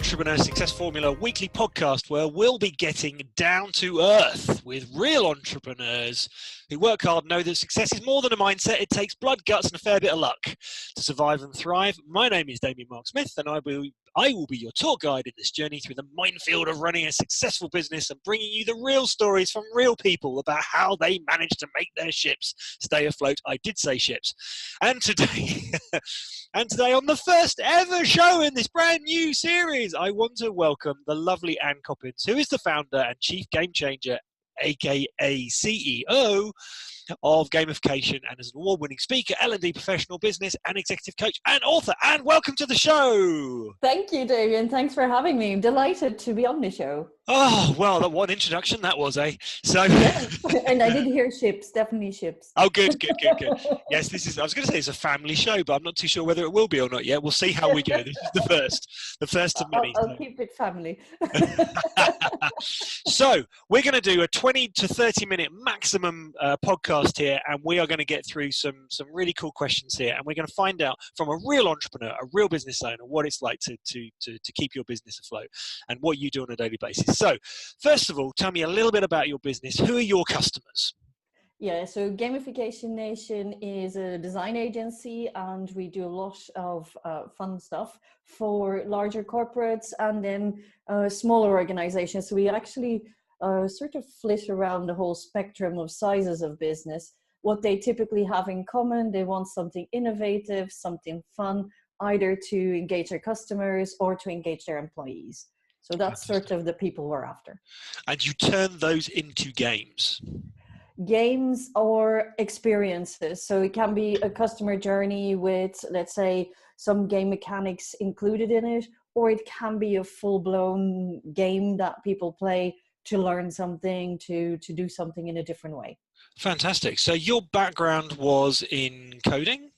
Entrepreneur Success Formula weekly podcast where we'll be getting down to earth with real entrepreneurs who work hard, know that success is more than a mindset. It takes blood, guts and a fair bit of luck to survive and thrive. My name is Damien Mark Smith and I will be your tour guide in this journey through the minefield of running a successful business and bringing you the real stories from real people about how they managed to make their ships stay afloat. I did say ships. And today, on the first ever show in this brand new series, I want to welcome the lovely An Coppens, who is the founder and chief game changer, aka CEO of Gamification, and is an award-winning speaker, L&D professional, business and executive coach and author. And welcome to the show. Thank you, Damien. Thanks for having me. I'm delighted to be on the show. Oh, well, what an introduction that was, eh? So, yeah. And I did hear ships, definitely ships. Oh, good. Yes, I was going to say it's a family show, but I'm not too sure whether it will be or not yet. We'll see how we go. This is the first of many. I'll keep it family. So we're going to do a 20 to 30 minute maximum podcast here, and we are going to get through some really cool questions here, and we're going to find out from a real entrepreneur, a real business owner, what it's like to keep your business afloat and what you do on a daily basis. So first of all, tell me a little bit about your business. Who are your customers? Yeah, so Gamification Nation is a design agency, and we do a lot of fun stuff for larger corporates and then smaller organizations. So we actually sort of flit around the whole spectrum of sizes of business. What they typically have in common, they want something innovative, something fun, either to engage their customers or to engage their employees. So that's sort of the people we're after. And you turn those into games? Games or experiences. So it can be a customer journey with, let's say, some game mechanics included in it, or it can be a full-blown game that people play to learn something, to do something in a different way. Fantastic. So your background was in coding?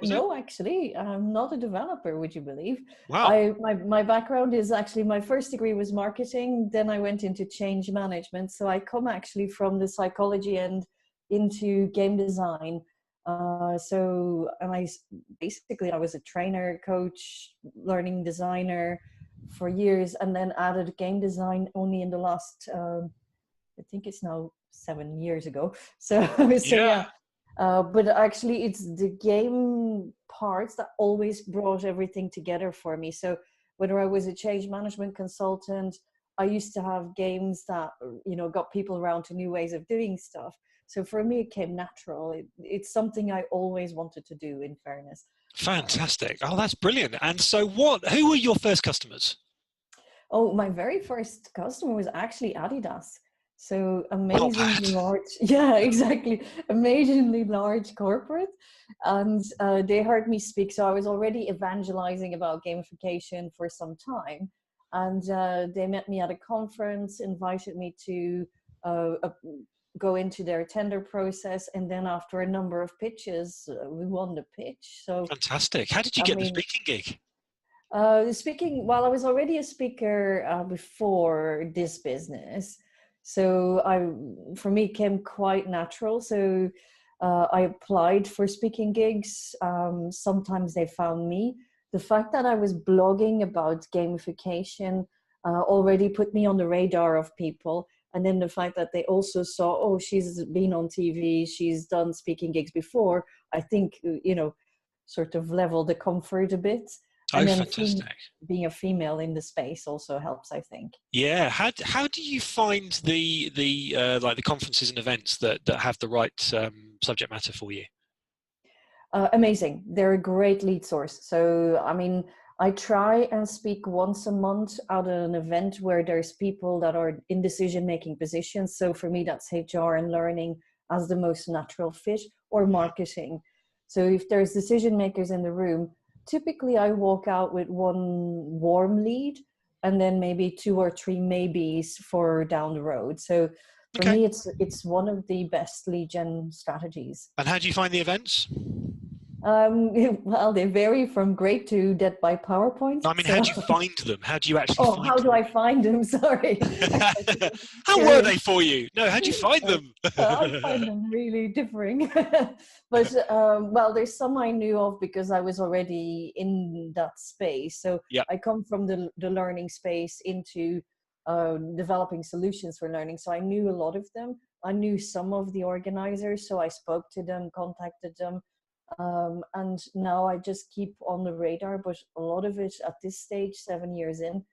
No, actually, I'm not a developer, would you believe? Wow. My background is actually, my first degree was marketing, then I went into change management. So I come actually from the psychology end into game design. And I was a trainer, coach, learning designer for years, and then added game design only in the last, I think it's now 7 years ago. Yeah. But actually, it's the game parts that always brought everything together for me. So whether I was a change management consultant, I used to have games that, got people around to new ways of doing stuff. So for me, it came natural. It's something I always wanted to do, in fairness. Fantastic. Oh, that's brilliant. And so who were your first customers? Oh, my very first customer was actually Adidas. So amazingly large, yeah, exactly. Amazingly large corporate. And they heard me speak. So I was already evangelizing about gamification for some time. And they met me at a conference, invited me to go into their tender process. And then after a number of pitches, we won the pitch. So fantastic. How did you get the speaking gig? Well, I was already a speaker before this business. So for me, it came quite natural. So I applied for speaking gigs. Sometimes they found me. The fact that I was blogging about gamification already put me on the radar of people. And then the fact that they also saw, oh, she's been on TV, she's done speaking gigs before, I think, sort of leveled the comfort a bit. And then fantastic. Being a female in the space also helps, I think. Yeah. How do you find the conferences and events that have the right subject matter for you? Amazing. They're a great lead source. So, I try and speak once a month at an event where there's people that are in decision-making positions. So for me, that's HR and learning as the most natural fit, or marketing. So if there's decision makers in the room, typically I walk out with one warm lead and then maybe 2 or 3 maybes for down the road. So for me, it's one of the best lead gen strategies. And how do you find the events? Well, they vary from great to death by PowerPoint. I mean, how So, do you find them? How do you actually oh, find how do them? I find them? Sorry. How were they for you? No, how do you find Uh, them? I find them really differing. But well, there's some I knew of because I was already in that space. So Yeah. I come from the learning space into developing solutions for learning. So I knew a lot of them. I knew some of the organizers, so I spoke to them, contacted them. And now I just keep on the radar, but a lot of it at this stage, 7 years in,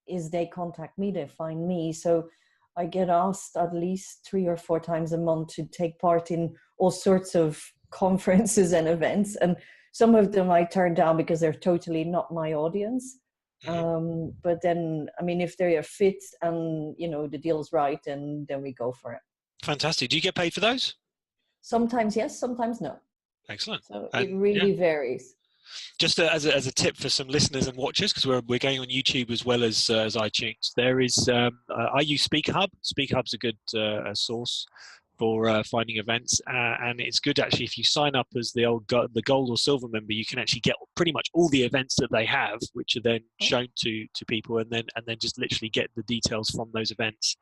is they contact me, they find me. So I get asked at least 3 or 4 times a month to take part in all sorts of conferences and events. And some of them I turn down because they're totally not my audience. But then, I mean, if they are fit and, you know, the deal's right, and then we go for it. Fantastic. Do you get paid for those? Sometimes yes, sometimes no. Excellent. So it And yeah, really varies. just as a tip for some listeners and watchers, because we're going on YouTube as well as iTunes. There is I use Speaker Hub. Speaker Hub's a good source for finding events, and it's good actually if you sign up as the gold or silver member. You can actually get pretty much all the events that they have, which are then shown to people, and then just literally get the details from those events.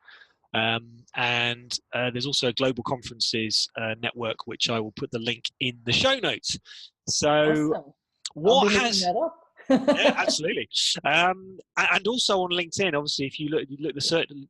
And there's also a global conferences network, which I will put the link in the show notes. So Awesome. I'll be what looking has that up. yeah, absolutely. And also on LinkedIn, obviously, if you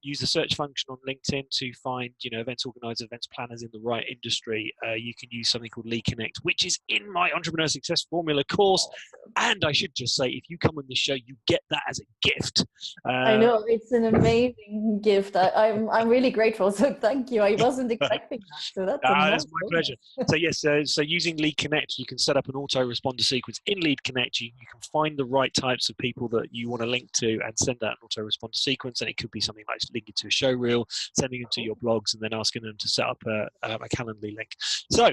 use the search function on LinkedIn to find, events organizers, events planners in the right industry, you can use something called Lead Connect, which is in my Entrepreneur Success Formula course. Awesome. And I should just say, if you come on this show, you get that as a gift. I know, it's an amazing gift. I'm really grateful. So thank you. I wasn't expecting that. So that's a That's nice my bonus. pleasure. So yes, so using Lead Connect, you can set up an autoresponder sequence in Lead Connect. You can find the right types of people that you want to link to and send out an autoresponder sequence. And it could be something like linking to a show reel, sending them to your blogs, and then asking them to set up a Calendly link. So,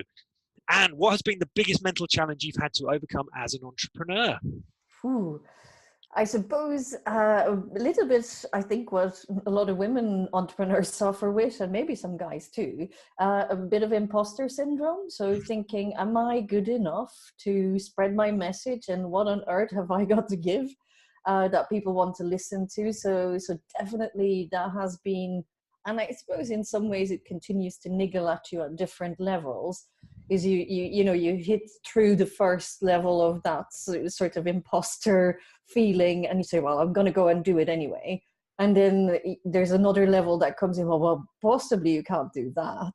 Anne, what has been the biggest mental challenge you've had to overcome as an entrepreneur? Ooh. I suppose a little bit, I think, what a lot of women entrepreneurs suffer with, and maybe some guys too, a bit of imposter syndrome. So thinking, am I good enough to spread my message, and what on earth have I got to give that people want to listen to? So definitely that has been, and I suppose in some ways it continues to niggle at you at different levels. Is you hit through the first level of that sort of imposter feeling, and you say, well, I'm going to go and do it anyway. And then there's another level that comes in, well, possibly you can't do that.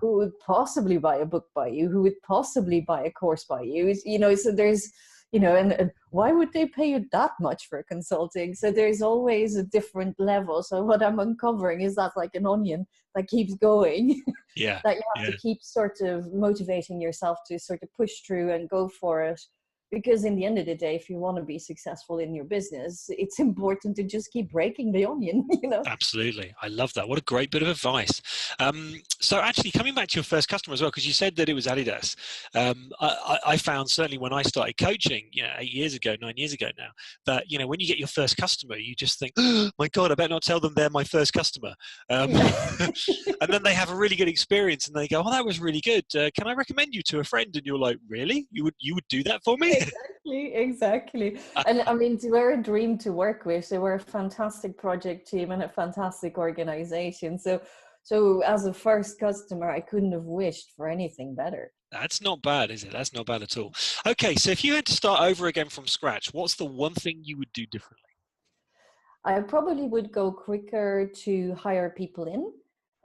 Who would possibly buy a book by you? Who would possibly buy a course by you? So there's, and why would they pay you that much for consulting? So there's always a different level. So what I'm uncovering is that like an onion that keeps going. Yeah, that you have to keep sort of motivating yourself to sort of push through and go for it. Because in the end of the day, if you want to be successful in your business, it's important to just keep breaking the onion, Absolutely. I love that. What a great bit of advice. So actually coming back to your first customer as well, because you said that it was Adidas. I found certainly when I started coaching, 8 years ago, 9 years ago now, that, when you get your first customer, you just think, oh my God, I better not tell them they're my first customer. And then they have a really good experience and they go, oh, that was really good. Can I recommend you to a friend? And you're like, really? You would do that for me? Exactly. And I mean, they were a dream to work with. They were a fantastic project team and a fantastic organization. So as a first customer, I couldn't have wished for anything better. That's not bad, is it? That's not bad at all. Okay, so if you had to start over again from scratch, what's the one thing you would do differently? I probably would go quicker to hire people in,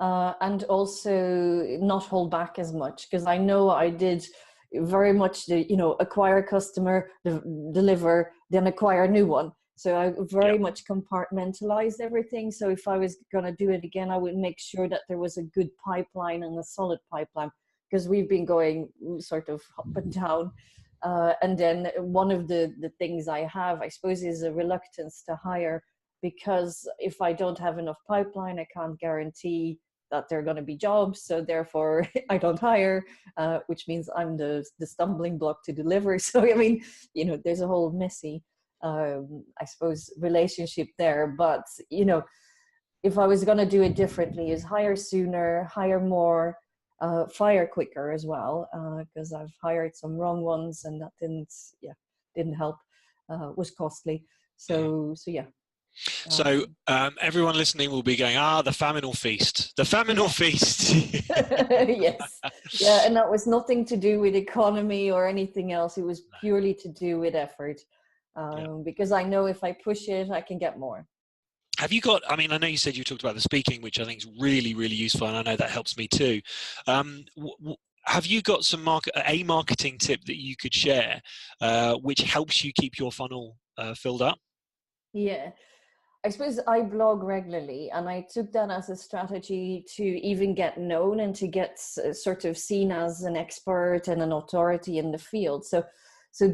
and also not hold back as much, because I know I did very much acquire a customer, deliver, then acquire a new one. So I very much compartmentalized everything. So if I was going to do it again, I would make sure that there was a good pipeline and a solid pipeline, because we've been going sort of up and down. And then one of the things I have, I suppose, is a reluctance to hire, because if I don't have enough pipeline, I can't guarantee that there are going to be jobs. So therefore, I don't hire, which means I'm the stumbling block to deliver. So, I mean, there's a whole messy, I suppose, relationship there. But, if I was going to do it differently, is hire sooner, hire more, fire quicker as well, because I've hired some wrong ones and that didn't help, was costly. So yeah. So everyone listening will be going, the Faminal Feast. The Faminal Feast. Yes. Yeah, and that was nothing to do with economy or anything else. It was purely to do with effort, because I know if I push it, I can get more. Have you got, I mean, I know you said you talked about the speaking, which I think is really, really useful, and I know that helps me too. Have you got some marketing tip that you could share, which helps you keep your funnel filled up? Yeah. I suppose I blog regularly, and I took that as a strategy to even get known and to get sort of seen as an expert and an authority in the field. So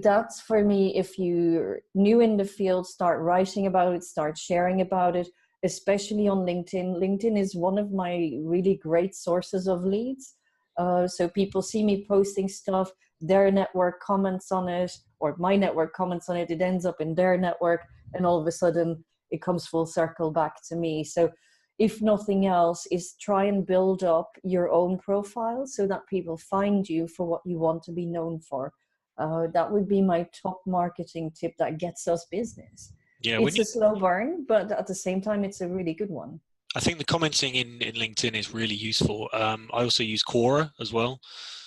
that's for me. If you're new in the field, start writing about it, start sharing about it, especially on LinkedIn. LinkedIn is one of my really great sources of leads. So people see me posting stuff, their network comments on it, or my network comments on it, it ends up in their network, and all of a sudden it comes full circle back to me. So if nothing else, is try and build up your own profile so that people find you for what you want to be known for. That would be my top marketing tip that gets us business. Yeah, it's a slow burn, but at the same time, it's a really good one. I think the commenting in LinkedIn is really useful. I also use Quora as well.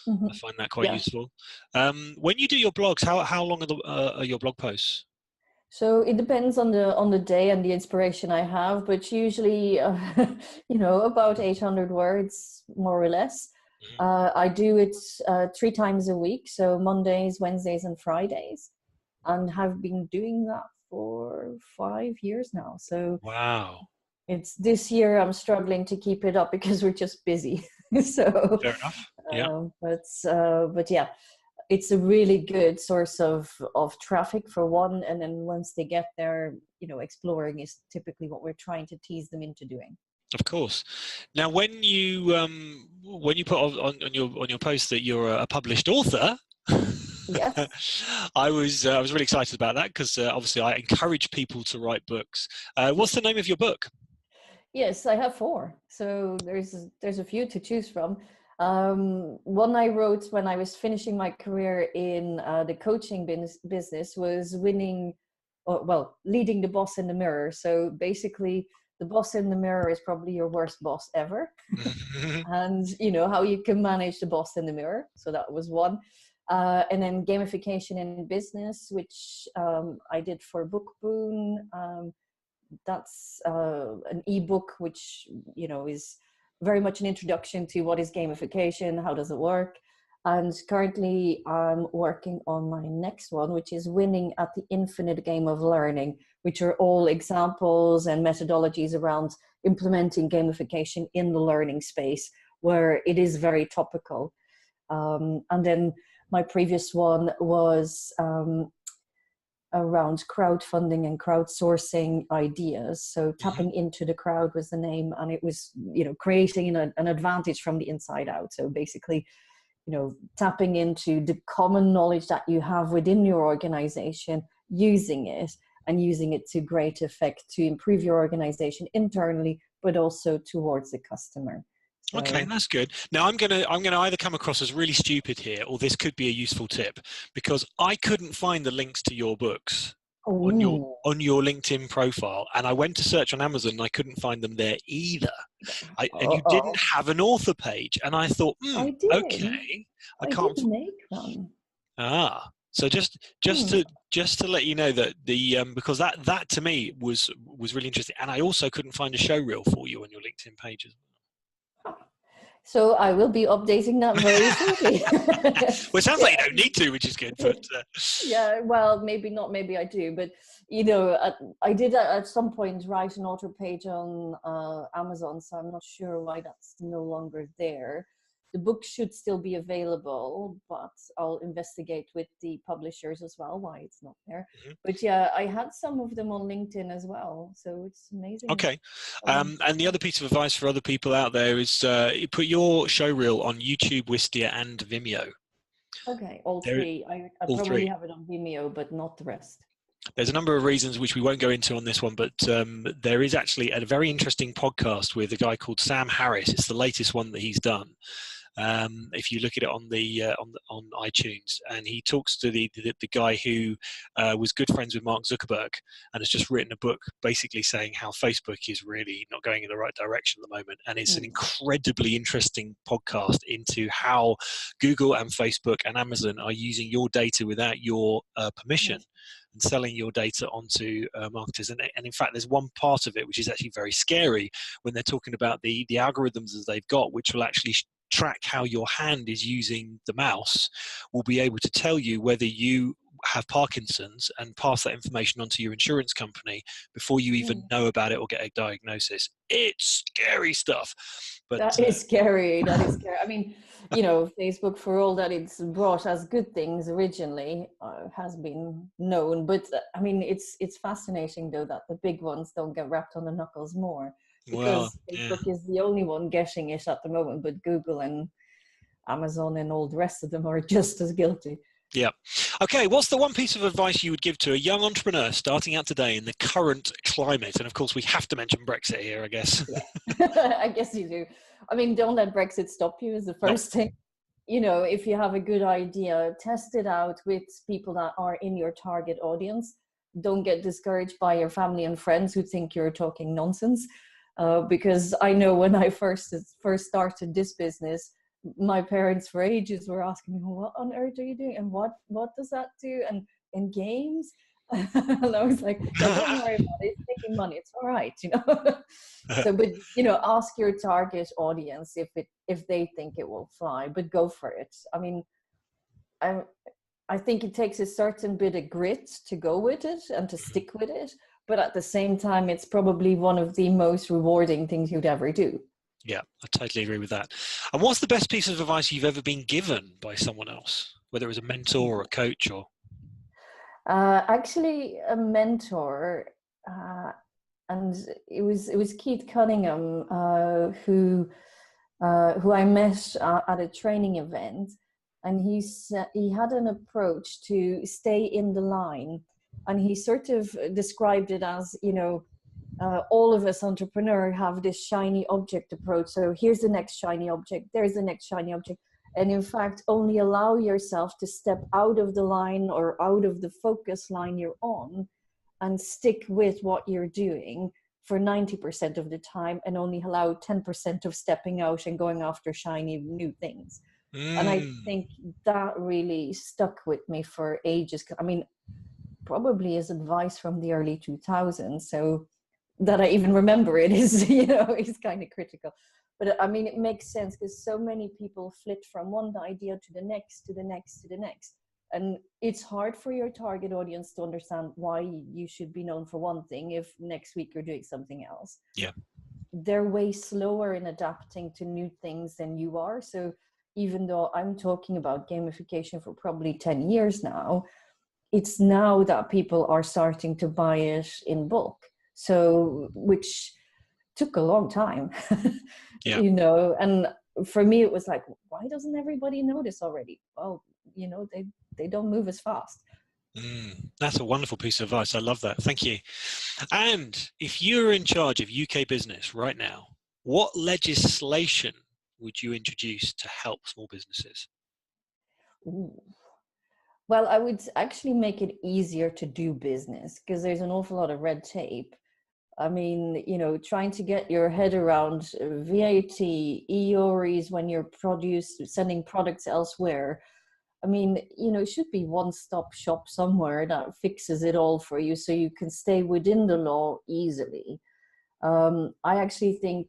Mm-hmm. I find that quite useful. When you do your blogs, how long are your blog posts? So it depends on the day and the inspiration I have, but usually, about 800 words, more or less. Mm-hmm. I do it 3 times a week, so Mondays, Wednesdays, and Fridays, and have been doing that for 5 years now. So wow. It's this year I'm struggling to keep it up because we're just busy. So fair enough. Yeah. But yeah, it's a really good source of traffic for one, and then once they get there, exploring is typically what we're trying to tease them into doing. Of course. Now, when you put on your post that you're a published author, yes, I was really excited about that because obviously I encourage people to write books. What's the name of your book? Yes, I have 4. So there's a few to choose from. One I wrote when I was finishing my career in the coaching business was leading the boss in the mirror. So basically, the boss in the mirror is probably your worst boss ever. And how you can manage the boss in the mirror. So that was one. And then gamification in business, which I did for Bookboon. That's an ebook which is very much an introduction to what is gamification, how does it work. And currently I'm working on my next one, which is Winning at the Infinite Game of Learning, which are all examples and methodologies around implementing gamification in the learning space, where it is very topical. And then my previous one was around crowdfunding and crowdsourcing ideas. So tapping into the crowd was the name, and it was, creating an advantage from the inside out. So basically, tapping into the common knowledge that you have within your organization, using it to great effect to improve your organization internally, but also towards the customer. So. Okay, that's good. Now I'm gonna either come across as really stupid here, or this could be a useful tip, because I couldn't find the links to your books on your LinkedIn profile, and I went to search on Amazon and I couldn't find them there either. And you didn't have an author page, and I thought, okay, I didn't make one. So just to let you know that because that to me was really interesting, and I also couldn't find a show reel for you on your LinkedIn page as well. So I will be updating that very shortly. Well, it sounds like you don't need to, which is good. But yeah, well, maybe not. Maybe I do. But I did at some point write an author page on Amazon, so I'm not sure why that's no longer there. The book should still be available, but I'll investigate with the publishers as well why it's not there. Mm-hmm. But yeah, I had some of them on LinkedIn as well, so it's amazing. Okay. And the other piece of advice for other people out there is you put your show reel on YouTube, Wistia, and Vimeo. Okay, all 3. I probably have it on Vimeo, but not the rest. There's a number of reasons which we won't go into on this one, but there is actually a very interesting podcast with a guy called Sam Harris. It's the latest one that he's done. if you look at it on iTunes, and he talks to the guy who was good friends with Mark Zuckerberg and has just written a book basically saying how Facebook is really not going in the right direction at the moment. And it's an incredibly interesting podcast into how Google and Facebook and Amazon are using your data without your permission and selling your data onto marketers. And in fact, there's one part of it which is actually very scary when they're talking about the algorithms that they've got, which will actually track how your hand is using the mouse, will be able to tell you whether you have Parkinson's and pass that information on to your insurance company before you even know about it or get a diagnosis. It's scary stuff. But that is scary. That is scary. I mean, Facebook, for all that it's brought as good things originally, has been known. But I mean, it's fascinating though that the big ones don't get wrapped on the knuckles more, because Facebook is the only one getting it at the moment. But Google and Amazon and all the rest of them are just as guilty. Yeah. Okay, what's the one piece of advice you would give to a young entrepreneur starting out today in the current climate? And of course, we have to mention Brexit here, I guess. Yeah. I guess you do. I mean, don't let Brexit stop you is the first thing. If you have a good idea, test it out with people that are in your target audience. Don't get discouraged by your family and friends who think you're talking nonsense. Because I know when I first started this business, my parents for ages were asking me, what on earth are you doing? And what does that do? And in games? And I was like, don't worry about it. It's making money. It's all right, So, but, ask your target audience if they think it will fly, but go for it. I mean, I think it takes a certain bit of grit to go with it and to stick with it. But at the same time, it's probably one of the most rewarding things you'd ever do. Yeah, I totally agree with that. And what's the best piece of advice you've ever been given by someone else, whether it was a mentor or a coach or? Actually, a mentor, and it was Keith Cunningham, who I met at a training event, and he had an approach to stay in the line, and he sort of described it as, all of us entrepreneurs have this shiny object approach. So here's the next shiny object, there's the next shiny object. And in fact, only allow yourself to step out of the line or out of the focus line you're on and stick with what you're doing for 90% of the time, and only allow 10% of stepping out and going after shiny new things. And I think that really stuck with me for ages. I mean, probably is advice from the early 2000s. So that I even remember it is, is kind of critical. But I mean, it makes sense because so many people flit from one idea to the next, to the next, to the next. And it's hard for your target audience to understand why you should be known for one thing if next week you're doing something else. Yeah. They're way slower in adapting to new things than you are. So even though I'm talking about gamification for probably 10 years now, it's now that people are starting to buy it in bulk. So, which took a long time, and for me, it was like, why doesn't everybody know this already? Well, they don't move as fast. That's a wonderful piece of advice. I love that. Thank you. And if you're in charge of UK business right now, what legislation would you introduce to help small businesses? Ooh. Well, I would actually make it easier to do business because there's an awful lot of red tape. I mean, trying to get your head around VAT, EORIs when you're sending products elsewhere. I mean, it should be one-stop shop somewhere that fixes it all for you so you can stay within the law easily. I actually think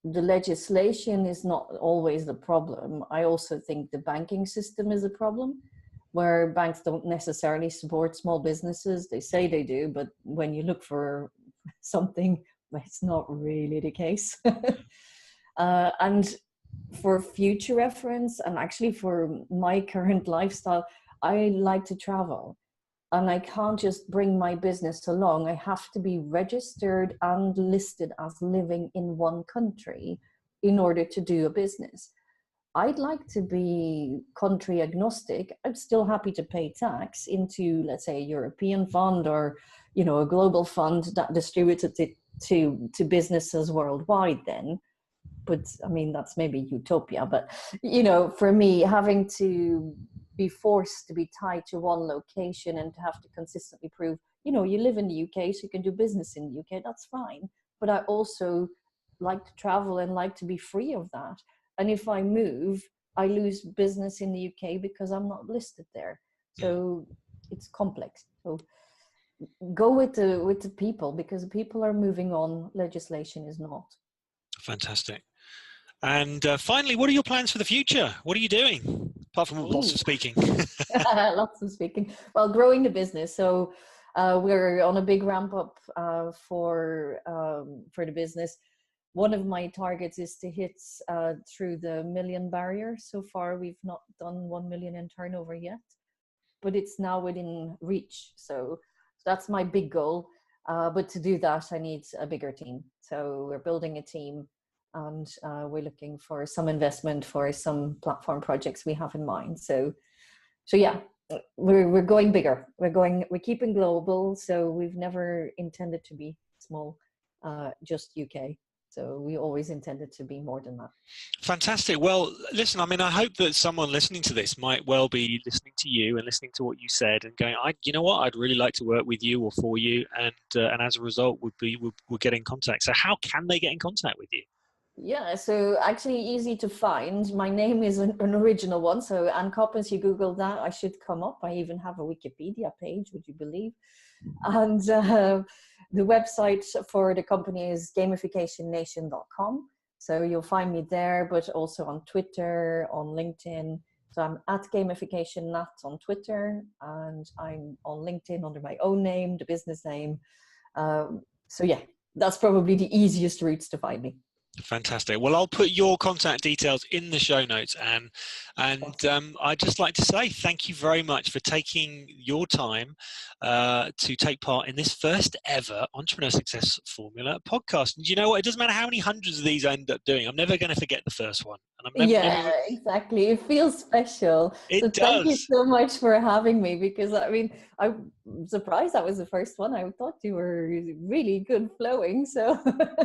the legislation is not always the problem. I also think the banking system is a problem, where banks don't necessarily support small businesses. They say they do, but when you look for something, it's not really the case. And for future reference, and actually for my current lifestyle, I like to travel. And I can't just bring my business along. I have to be registered and listed as living in one country in order to do a business. I'd like to be country agnostic. I'm still happy to pay tax into, let's say, a European fund or, a global fund that distributes it to businesses worldwide then. but I mean, that's maybe utopia. But, for me, having to be forced to be tied to one location and to have to consistently prove, you live in the UK, so you can do business in the UK, that's fine. But I also like to travel and like to be free of that. And if I move, I lose business in the UK because I'm not listed there. So it's complex. So go with the people, because people are moving on. Legislation is not. Fantastic. And finally, what are your plans for the future? What are you doing apart from lots of speaking? Lots of speaking. Well, growing the business. So we're on a big ramp up for the business. One of my targets is to hit through the 1 million barrier. So far, we've not done 1 million in turnover yet, but it's now within reach. So that's my big goal. But to do that, I need a bigger team. So we're building a team, and we're looking for some investment for some platform projects we have in mind. So yeah, we're going bigger. We're keeping global. So we've never intended to be small, just UK. So we always intended to be more than that. Fantastic. Well, listen, I mean, I hope that someone listening to this might well be listening to you and listening to what you said and going, you know what, I'd really like to work with you or for you. And as a result would get in contact. So how can they get in contact with you? Yeah, so actually easy to find. My name is an original one. So An Coppens, you Google that, I should come up. I even have a Wikipedia page, would you believe? And the website for the company is gamificationnation.com. So you'll find me there, but also on Twitter, on LinkedIn. So I'm at gamificationnat on Twitter, and I'm on LinkedIn under my own name, the business name. So yeah, that's probably the easiest routes to find me. Fantastic. Well, I'll put your contact details in the show notes, Anne. And I'd just like to say thank you very much for taking your time to take part in this first ever Entrepreneur Success Formula podcast. And you know what? It doesn't matter how many hundreds of these I end up doing. I'm never going to forget the first one. And Exactly. It feels special. It does. Thank you so much for having me, because I mean, I'm surprised that was the first one. I thought you were really good flowing. So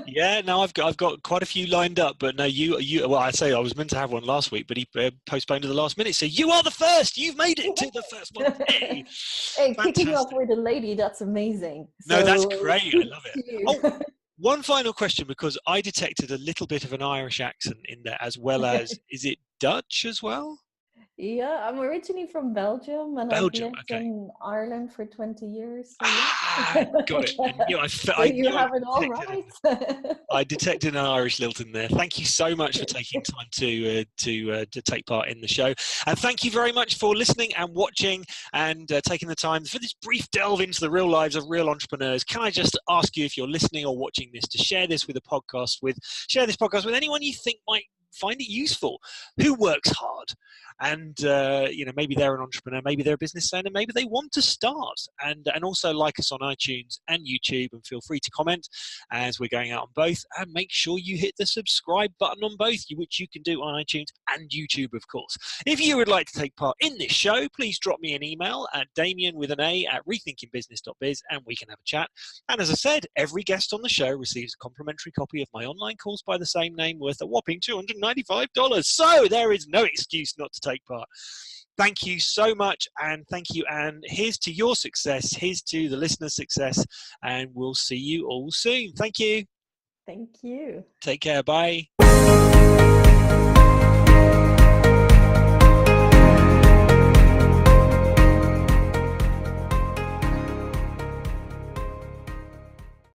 yeah, no, I've got quite a few lined up, but no, you. Well, I say I was meant to have one last week, but he postponed to the last minute. So you are the first. You've made it to the first one. Hey, kicking off with a lady, that's amazing. So, no, that's great. I love it. One final question, because I detected a little bit of an Irish accent in there, as well as, is it Dutch as well? Yeah, I'm originally from Belgium, and I've lived in Ireland for 20 years. So got it. And you have it all right. I detected an Irish lilt in there. Thank you so much for taking time to take part in the show, and thank you very much for listening and watching and taking the time for this brief delve into the real lives of real entrepreneurs. Can I just ask you, if you're listening or watching this, to share this podcast with anyone you think might find it useful, who works hard, and maybe they're an entrepreneur, maybe they're a business owner, maybe they want to start, and also like us on iTunes and YouTube, and feel free to comment as we're going out on both, and make sure you hit the subscribe button on both, which you can do on iTunes and YouTube, of course. If you would like to take part in this show, please drop me an email at Damien with an A at rethinkingbusiness.biz, and we can have a chat. And as I said, every guest on the show receives a complimentary copy of my online course by the same name, worth a whopping $295. So there is no excuse not to take part. Thank you so much, and thank you, Anne. Here's to your success, here's to the listener's success, and we'll see you all soon. Thank you. Thank you. Take care. Bye.